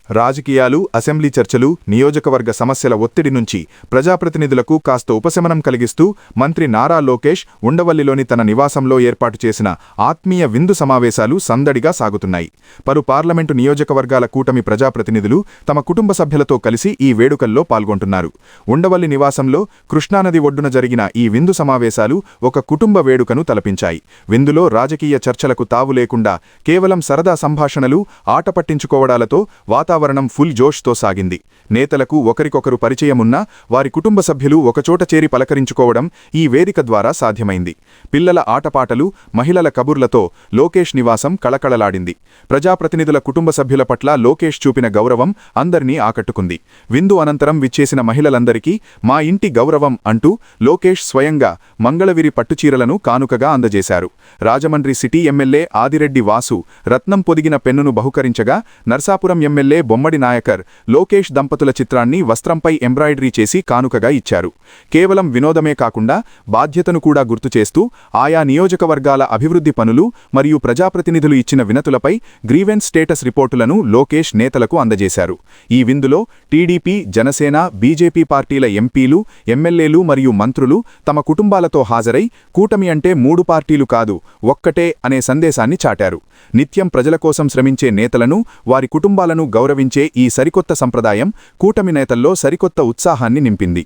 రాజకీయాలు, అసెంబ్లీ చర్చలు, నియోజకవర్గ సమస్యల ఒత్తిడి నుంచి ప్రజాప్రతినిధులకు కాస్త ఉపశమనం కలిగిస్తూ మంత్రి నారా లోకేష్ ఉండవల్లిలోని తన నివాసంలో ఏర్పాటు చేసిన ఆత్మీయ విందు సమావేశాలు సందడిగా సాగుతున్నాయి. పలు పార్లమెంటు నియోజకవర్గాల కూటమి ప్రజాప్రతినిధులు తమ కుటుంబ సభ్యులతో కలిసి ఈ వేడుకల్లో పాల్గొంటున్నారు. ఉండవల్లి నివాసంలో కృష్ణానది ఒడ్డున జరిగిన ఈ విందు సమావేశాలు ఒక కుటుంబ వేడుకను తలపించాయి. విందులో రాజకీయ చర్చలకు తావు లేకుండా కేవలం సరదా సంభాషణలు, ఆట పట్టించుకోవడాలతో వాతావరణం ఫుల్ జోష్తో సాగింది. నేతలకు ఒకరికొకరు పరిచయమున్నా వారి కుటుంబ సభ్యులు ఒకచోట చేరి పలకరించుకోవడం ఈ వేదిక ద్వారా సాధ్యమైంది. పిల్లల ఆటపాటలు, మహిళల కబుర్లతో లోకేష్ నివాసం కళకళలాడింది. ప్రజాప్రతినిధుల కుటుంబ సభ్యుల పట్ల లోకేష్ చూపిన గౌరవం అందరినీ ఆకట్టుకుంది. విందు అనంతరం విచ్చేసిన మహిళలందరికీ మా ఇంటి గౌరవం అంటూ లోకేష్ స్వయంగా మంగళవిరి పట్టుచీరలను కానుకగా అందజేశారు. రాజమండ్రి సిటీ ఎమ్మెల్యే ఆదిరెడ్డి వాసు రత్నం పొదిగిన పెన్నును బహుకరించగా, నర్సాపురం ఎమ్మెల్యే బొమ్మడి నాయకర్ లోకేష్ దంపతుల చిత్రాన్ని వస్త్రంపై ఎంబ్రాయిడరీ చేసి కానుకగా ఇచ్చారు. కేవలం వినోదమే కాకుండా బాధ్యతను కూడా గుర్తుచేస్తూ ఆయా నియోజకవర్గాల అభివృద్ధి పనులు మరియు ప్రజాప్రతినిధులు ఇచ్చిన వినతులపై గ్రీవెన్స్ స్టేటస్ రిపోర్టులను లోకేష్ నేతలకు అందజేశారు. ఈ విందులో టీడీపీ, జనసేన, బీజేపీ పార్టీల ఎంపీలు, ఎమ్మెల్యేలు మరియు మంత్రులు తమ కుటుంబాలతో హాజరై కూటమి అంటే 3 పార్టీలు కాదు, ఒక్కటే అనే సందేశాన్ని చాటారు. నిత్యం ప్రజల కోసం శ్రమించే నేతలను, వారి కుటుంబాలను గౌరవించే ఈ సరికొత్త సంప్రదాయం కూటమి నేతల్లో సరికొత్త ఉత్సాహాన్ని నింపింది.